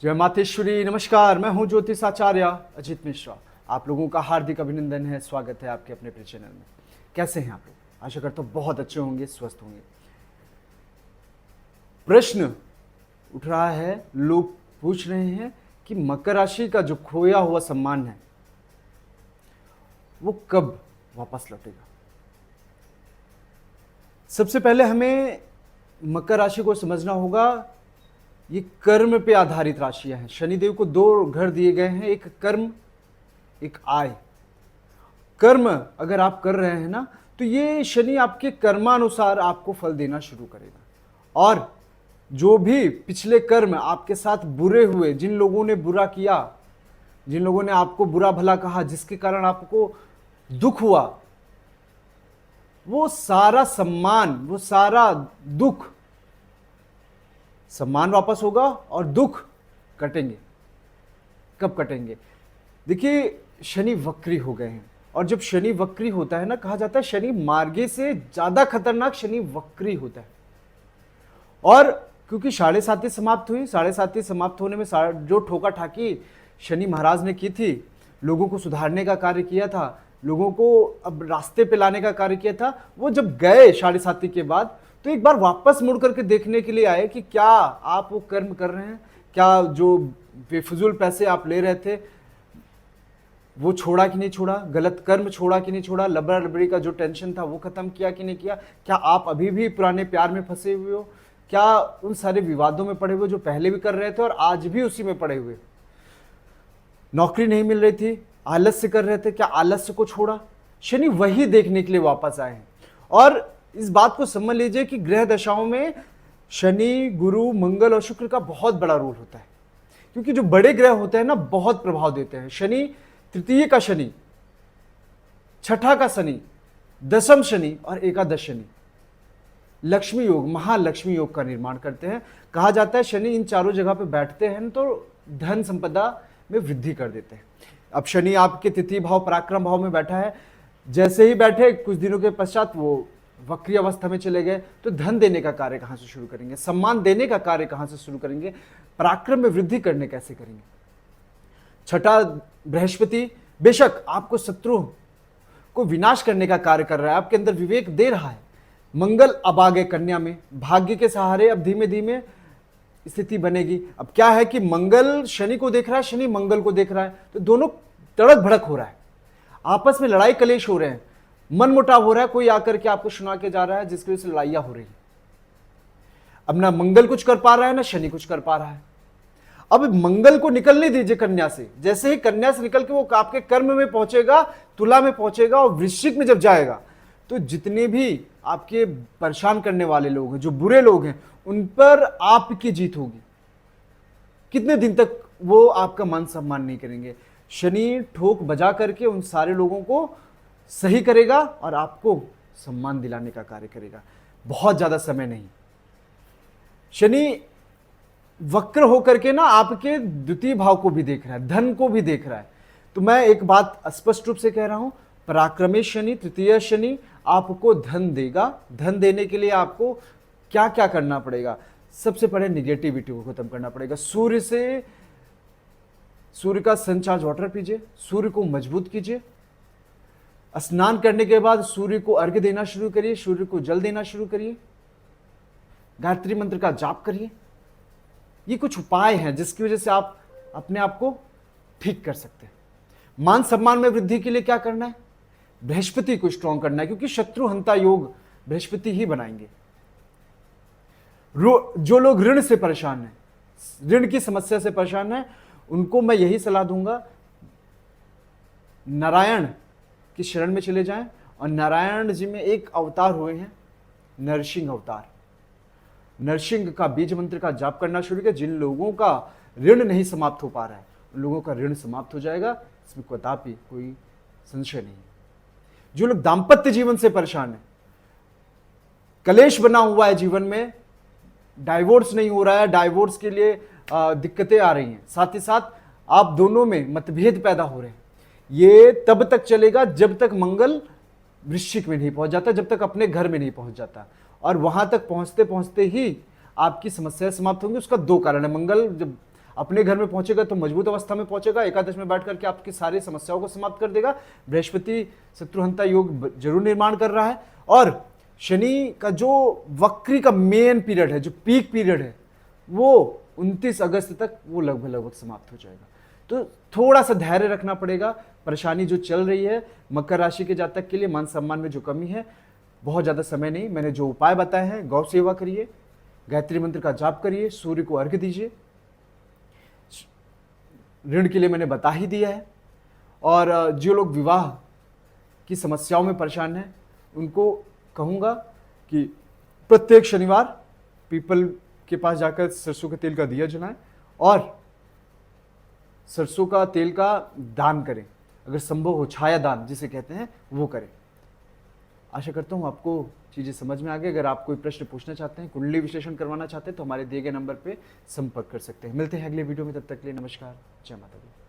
जय मातेश्वरी। नमस्कार, मैं हूं ज्योतिष आचार्य अजित मिश्रा। आप लोगों का हार्दिक अभिनंदन है, स्वागत है आपके अपने चैनल में। कैसे हैं आप लोग? आशा करता हूं बहुत अच्छे होंगे, स्वस्थ होंगे। प्रश्न उठ रहा है, लोग पूछ रहे हैं कि मकर राशि का जो खोया हुआ सम्मान है वो कब वापस लौटेगा। सबसे पहले हमें मकर राशि को समझना होगा, ये कर्म पे आधारित राशियां हैं। शनिदेव को दो घर दिए गए हैं, एक कर्म, एक आय। कर्म अगर आप कर रहे हैं ना, तो ये शनि आपके कर्मानुसार आपको फल देना शुरू करेगा। और जो भी पिछले कर्म आपके साथ बुरे हुए, जिन लोगों ने बुरा किया, जिन लोगों ने आपको बुरा भला कहा, जिसके कारण आपको दुख हुआ, वो सारा सम्मान, वो सारा दुख, सम्मान वापस होगा और दुख कटेंगे। कब कटेंगे? देखिए, शनि वक्री हो गए हैं, और जब शनि वक्री होता है ना, कहा जाता है शनि मार्गे से ज्यादा खतरनाक शनि वक्री होता है। और क्योंकि 7.5 समाप्त हुई, 7.5 समाप्त होने में जो ठोका ठाकी शनि महाराज ने की थी, लोगों को सुधारने का कार्य किया था, लोगों को अब रास्ते पे लाने का कार्य किया था, वो जब गए 7.5 के बाद, तो एक बार वापस मुड़ करके देखने के लिए आए कि क्या आप वो कर्म कर रहे हैं, क्या जो बेफिजूल पैसे आप ले रहे थे वो छोड़ा कि नहीं छोड़ा, गलत कर्म छोड़ा कि नहीं छोड़ा, लबड़ा लबड़ी का जो टेंशन था वो खत्म किया कि नहीं किया, क्या आप अभी भी पुराने प्यार में फंसे हुए हो, क्या उन सारे विवादों में पड़े हुए जो पहले भी कर रहे थे और आज भी उसी में पड़े हुए, नौकरी नहीं मिल रही थी, आलस्य कर रहे थे, क्या आलस्य को छोड़ा। शनि वही देखने के लिए वापस आए हैं। और इस बात को समझ लीजिए कि ग्रह दशाओं में शनि, गुरु, मंगल और शुक्र का बहुत बड़ा रोल होता है, क्योंकि जो बड़े ग्रह होते हैं ना, बहुत प्रभाव देते हैं। शनि तृतीय का शनि, छठा का शनि, दशम शनि और एकादश शनि लक्ष्मी योग, महालक्ष्मी योग का निर्माण करते हैं। कहा जाता है शनि इन चारों जगह पे बैठते हैं तो धन संपदा में वृद्धि कर देते हैं। अब शनि आपके तृतीय भाव, पराक्रम भाव में बैठा है। जैसे ही बैठे कुछ दिनों के पश्चात वो वक्री अवस्था में चले गए, तो धन देने का कार्य कहां से शुरू करेंगे, सम्मान देने का कार्य कहां से शुरू करेंगे, पराक्रम में वृद्धि करने कैसे करेंगे। छठा बृहस्पति, बेशक आपको शत्रु को विनाश करने का कार्य कर रहा है, आपके अंदर विवेक दे रहा है। मंगल अब आ गए कन्या में, भाग्य के सहारे अब धीमे धीमे स्थिति बनेगी। अब क्या है कि मंगल शनि को देख रहा है, शनि मंगल को देख रहा है, तो दोनों तड़क भड़क हो रहा है, आपस में लड़ाई कलेश हो रहे हैं, मन मुटाव हो रहा है। कोई आकर के आपको सुना के जा रहा है जिसकी वजह से लड़ाइयां हो रही है। अब ना मंगल कुछ कर पा रहा है, ना शनि कुछ कर पा रहा है। अब मंगल को निकलने दीजिए कन्या से। जैसे ही कन्या से निकल के वो आपके कर्म में पहुंचेगा, तुला में पहुंचेगा, और वृश्चिक में जब जाएगा, तो जितने भी आपके परेशान करने वाले लोग हैं, जो बुरे लोग हैं, उन पर आपकी जीत होगी। कितने दिन तक वो आपका मान सम्मान नहीं करेंगे। शनि ठोक बजा करके उन सारे लोगों को सही करेगा और आपको सम्मान दिलाने का कार्य करेगा। बहुत ज्यादा समय नहीं। शनि वक्र होकर के ना आपके द्वितीय भाव को भी देख रहा है, धन को भी देख रहा है। तो मैं एक बात स्पष्ट रूप से कह रहा हूं, पराक्रमी शनि, तृतीय शनि आपको धन देगा। धन देने के लिए आपको क्या क्या करना पड़ेगा? सबसे पहले निगेटिविटी को खत्म करना पड़ेगा। सूर्य का सनचार्ज वाटर पीजिए, सूर्य को मजबूत कीजिए। स्नान करने के बाद सूर्य को अर्घ्य देना शुरू करिए, सूर्य को जल देना शुरू करिए, गायत्री मंत्र का जाप करिए। ये कुछ उपाय हैं जिसकी वजह से आप अपने आप को ठीक कर सकते हैं। मान सम्मान में वृद्धि के लिए क्या करना है? बृहस्पति को स्ट्रॉन्ग करना है, क्योंकि शत्रुहंता योग बृहस्पति ही बनाएंगे। जो लोग ऋण से परेशान हैं, ऋण की समस्या से परेशान हैं, उनको मैं यही सलाह दूंगा, नारायण की शरण में चले जाएं। और नारायण जी में एक अवतार हुए हैं, नरसिंह अवतार। नरसिंह का बीज मंत्र का जाप करना शुरू किया। जिन लोगों का ऋण नहीं समाप्त हो पा रहा है, उन लोगों का ऋण समाप्त हो जाएगा, इसमें कदापि कोई संशय नहीं। जो लोग दाम्पत्य जीवन से परेशान है, कलेश बना हुआ है जीवन में, डाइवोर्स नहीं हो रहा है, डाइवोर्स के लिए दिक्कतें आ रही हैं, साथ ही साथ आप दोनों में मतभेद पैदा हो रहे हैं, ये तब तक चलेगा जब तक मंगल वृश्चिक में नहीं पहुंच जाता, जब तक अपने घर में नहीं पहुंच जाता। और वहां तक पहुंचते पहुंचते ही आपकी समस्या समाप्त होंगी। उसका दो कारण है। मंगल जब अपने घर में पहुंचेगा तो मजबूत अवस्था में पहुंचेगा, एकादश में बैठ करके आपकी सारी समस्याओं को समाप्त कर देगा। बृहस्पति शत्रुहंता योग जरूर निर्माण कर रहा है। और शनि का जो वक्री का मेन पीरियड है, जो पीक पीरियड है, वो 29 अगस्त तक वो लगभग समाप्त हो जाएगा। तो थोड़ा सा धैर्य रखना पड़ेगा। परेशानी जो चल रही है मकर राशि के जातक के लिए, मान सम्मान में जो कमी है, बहुत ज़्यादा समय नहीं, मैंने जो उपाय बताए हैं, गौ सेवा करिए, गायत्री मंत्र का जाप करिए, सूर्य को अर्घ्य दीजिए, ऋण के लिए मैंने बता ही दिया है। और जो लोग विवाह की समस्याओं में परेशान हैं उनको कहूँगा कि प्रत्येक शनिवार पीपल के पास जाकर सरसों के तेल का दिया जलाएं और सरसों का तेल का दान करें, अगर संभव हो छाया दान जिसे कहते हैं वो करें। आशा करता हूँ आपको चीज़ें समझ में आ गई। अगर आप कोई प्रश्न पूछना चाहते हैं, कुंडली विश्लेषण करवाना चाहते हैं तो हमारे दिए गए नंबर पे संपर्क कर सकते हैं। मिलते हैं अगले वीडियो में, तब तक के लिए नमस्कार, जय माता दी।